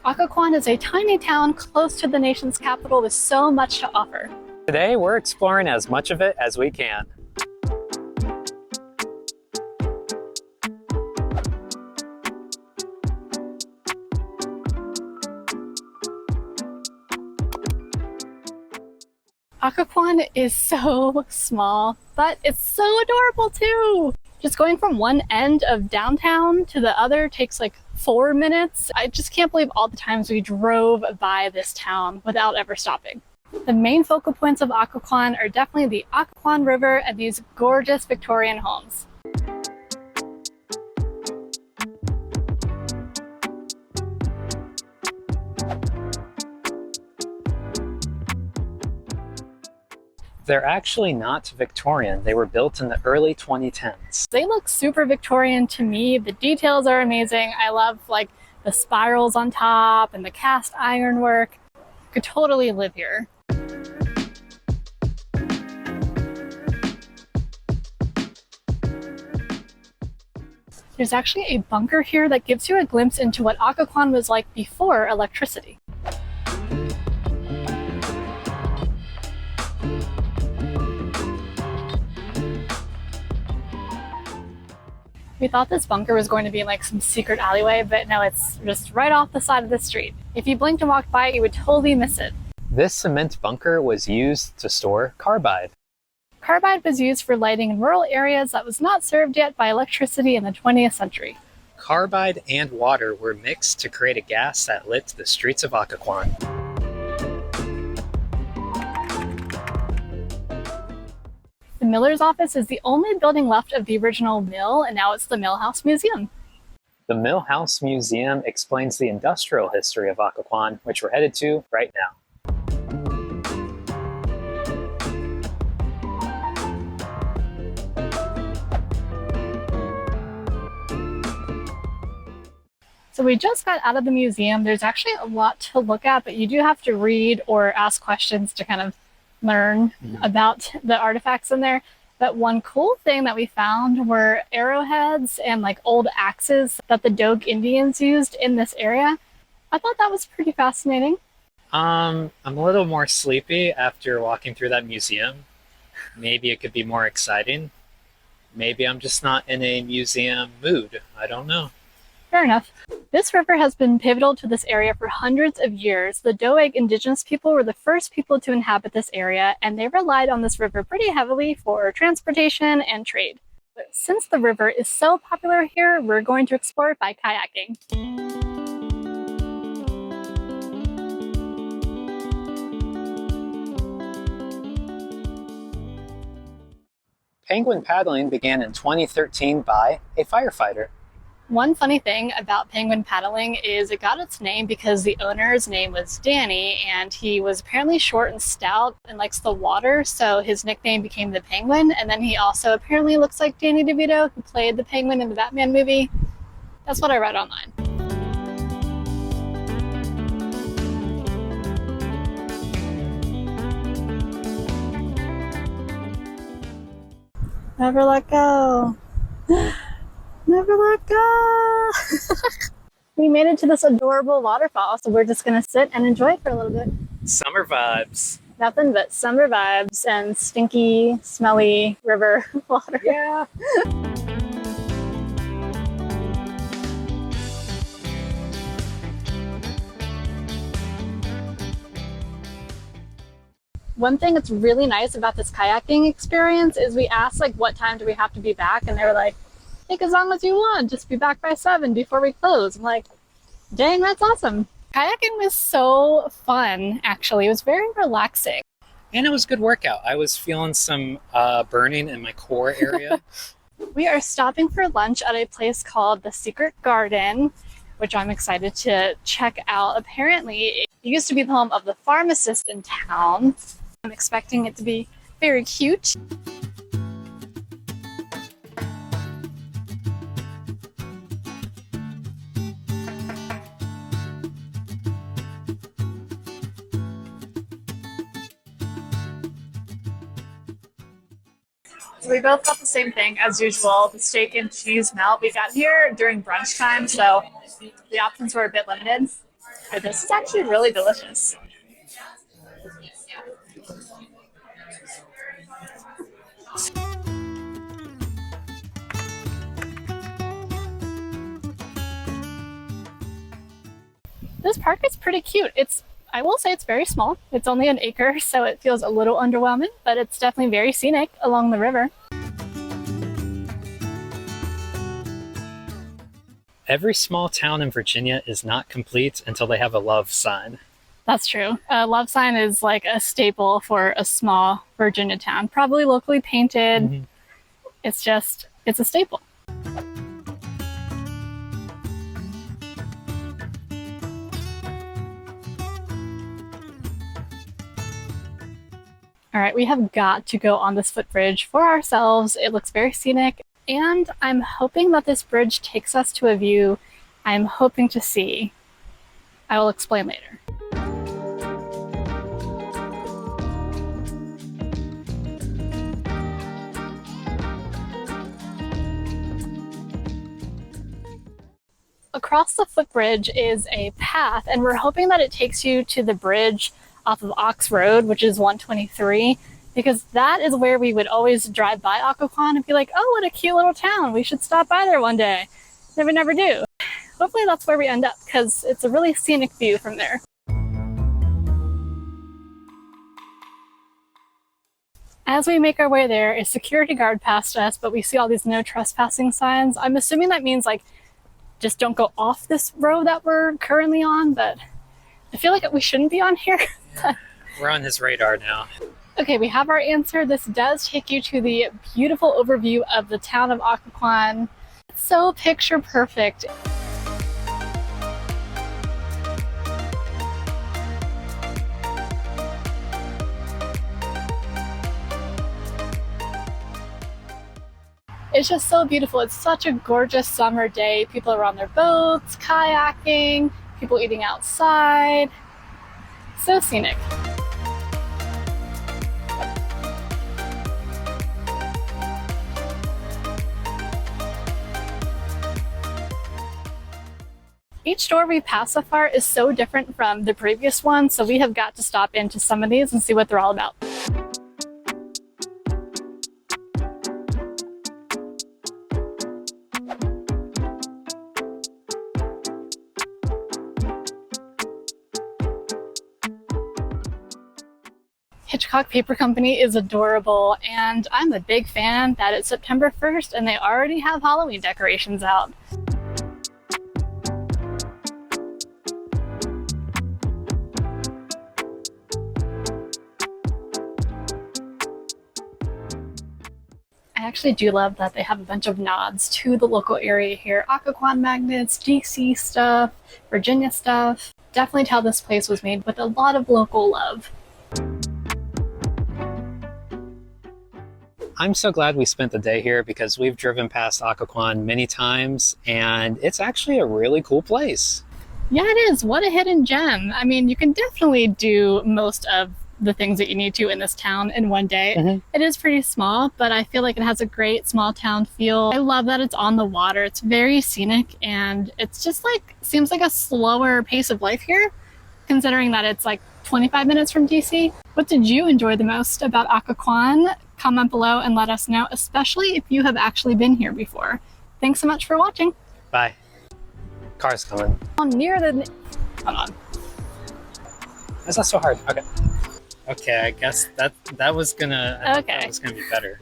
Occoquan is a tiny town close to the nation's capital with so much to offer. Today, we're exploring as much of it as we can. Occoquan is so small, but it's so adorable too. Just going from one end of downtown to the other takes like 4 minutes. I just can't believe all the times we drove by this town without ever stopping. The main focal points of Occoquan are definitely the Occoquan River and these gorgeous Victorian homes. They're actually not Victorian. They were built in the early 2010s. They look super Victorian to me. The details are amazing. I love like the spirals on top and the cast iron work. I could totally live here. There's actually a bunker here that gives you a glimpse into what Occoquan was like before electricity. We thought this bunker was going to be in like some secret alleyway, but no, it's just right off the side of the street. If you blinked and walked by it, you would totally miss it. This cement bunker was used to store carbide. Carbide was used for lighting in rural areas that was not served yet by electricity in the 20th century. Carbide and water were mixed to create a gas that lit the streets of Occoquan. The miller's office is the only building left of the original mill, and now it's the Mill House Museum. The Mill House Museum explains the industrial history of Occoquan, which we're headed to right now. So we just got out of the museum. There's actually a lot to look at, but you do have to read or ask questions to kind of learn about the artifacts in there. But one cool thing that we found were arrowheads and like old axes that the Dogue Indians used in this area. I thought that was pretty fascinating. I'm a little more sleepy after walking through that museum. Maybe it could be more exciting. Maybe I'm just not in a museum mood. I don't know. Fair enough. This river has been pivotal to this area for hundreds of years. The Doeg indigenous people were the first people to inhabit this area, and they relied on this river pretty heavily for transportation and trade. But since the river is so popular here, we're going to explore it by kayaking. Penguin paddling began in 2013 by a firefighter. One funny thing about penguin paddling is it got its name because the owner's name was Danny, and he was apparently short and stout and likes the water, so his nickname became the Penguin. And then he also apparently looks like Danny DeVito, who played the Penguin in the Batman movie. That's what I read online. Never let go. Never let go! We made it to this adorable waterfall, so we're just gonna sit and enjoy it for a little bit. Summer vibes. Nothing but summer vibes and stinky, smelly river water. Yeah. One thing that's really nice about this kayaking experience is we asked like what time do we have to be back, and they were like, take as long as you want, just be back by 7 before we close. I'm like, dang, that's awesome. Kayaking was so fun, actually. It was very relaxing. And it was a good workout. I was feeling some burning in my core area. We are stopping for lunch at a place called the Secret Garden, which I'm excited to check out. Apparently, it used to be the home of the pharmacist in town. I'm expecting it to be very cute. So we both got the same thing as usual, the steak and cheese melt. We got here during brunch time, so the options were a bit limited. Okay, this is actually really delicious. This park is pretty cute. I will say it's very small. It's only an acre, so it feels a little underwhelming, but it's definitely very scenic along the river. Every small town in Virginia is not complete until they have a love sign. That's true. A love sign is like a staple for a small Virginia town, probably locally painted. Mm-hmm. It's a staple. All right, we have got to go on this footbridge for ourselves. It looks very scenic, and I'm hoping that this bridge takes us to a view I'm hoping to see. I will explain later. Across the footbridge is a path, and we're hoping that it takes you to the bridge off of Ox Road, which is 123, because that is where we would always drive by Occoquan and be like, oh, what a cute little town. We should stop by there one day. Never do. Hopefully that's where we end up, because it's a really scenic view from there. As we make our way there, a security guard passed us, but we see all these no trespassing signs. I'm assuming that means like, just don't go off this road that we're currently on, but I feel like we shouldn't be on here. We're on his radar now. Okay, we have our answer. This does take you to the beautiful overview of the town of Occoquan. It's so picture perfect. It's just so beautiful. It's such a gorgeous summer day. People are on their boats, kayaking, people eating outside. So scenic. Each store we pass so far is so different from the previous one, so we have got to stop into some of these and see what they're all about. Hitchcock Paper Company is adorable, and I'm a big fan that it's September 1st and they already have Halloween decorations out. I actually do love that they have a bunch of nods to the local area here. Occoquan magnets, DC stuff, Virginia stuff. Definitely tell this place was made with a lot of local love. I'm so glad we spent the day here because we've driven past Occoquan many times and it's actually a really cool place. Yeah, it is. What a hidden gem. I mean, you can definitely do most of the things that you need to in this town in one day. Mm-hmm. It is pretty small, but I feel like it has a great small town feel. I love that it's on the water. It's very scenic, and it's just like, seems like a slower pace of life here, considering that it's like 25 minutes from DC. What did you enjoy the most about Occoquan? Comment below and let us know, especially if you have actually been here before. Thanks so much for watching. Bye. Car's coming. Near the... Hold on. That's not so hard. Okay. Okay, I guess that was gonna be better.